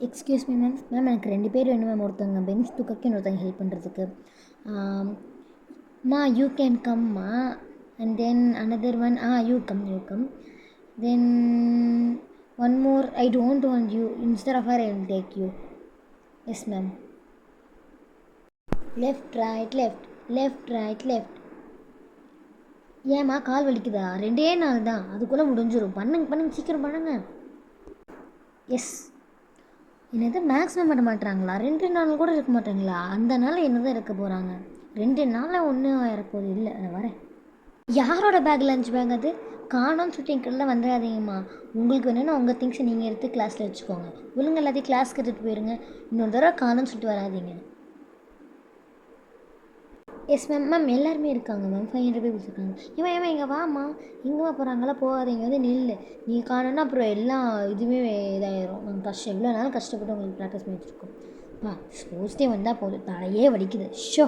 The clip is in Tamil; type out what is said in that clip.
Excuse me ma'am. மேம் எனக்கு 2 பேர் வேணும் மேம். ஒருத்தவங்க பெஞ்ச் தூக்கக்கு இன்னொருத்தவங்க ஹெல்ப் பண்ணுறதுக்கு. மா யூ கேன் கம்மா and then another one you come then one more I don't want you instead of her I will take you. Yes ma'am. Left right left left right left. ஏம்மா கால் வலிக்குதா? 2 நாள் தான், அதுக்குள்ளே முடிஞ்சிடும். பண்ணுங்க சீக்கிரம் பண்ணுங்கள். எஸ். என்னது மேக்ஸிமம் பண்ண மாட்டாங்களா? 2 நாள் கூட இருக்க மாட்டாங்களா? அந்த நாள் என்ன தான் இருக்க போகிறாங்க? 2 நாளில் ஒன்றும் வரப்போகுது இல்லை. நான் வரேன். யாரோட பேக் லஞ்ச் பேக் அது? காணோன்னு சொல்லிட்டு எங்கள்லாம் வந்துடாதீங்கம்மா. உங்களுக்கு வேணும்னா உங்கள் திங்ஸை நீங்கள் எடுத்து கிளாஸில் வச்சுக்கோங்க. ஒழுங்கு எல்லாத்தையும் கிளாஸ்க்கு எடுத்துகிட்டு போயிருங்க. இன்னொரு தடவை காணோன்னு சொல்லிட்டு வராதிங்க. Yes ma'am. மேம் எல்லாருமே இருக்காங்க மேம். 500 பீப்புள்ஸ் இருக்காங்க. ஏமா இங்கே வாம்மா. எங்கேம்மா போகிறாங்களா? போகாதீங்க, வந்து நில்லு. நீங்கள் காணோன்னா அப்புறம் எல்லாம் இதுவுமே இதாயிரும். நாங்கள் கஷ்டம் இவ்வளோ நாள் கஷ்டப்பட்டு உங்களுக்கு ப்ராக்டிஸ் பண்ணி வச்சுருக்கோம். ஸ்போர்ட்ஸ் டே வந்தால் போதும், தலையே வலிக்குது. ஷோ.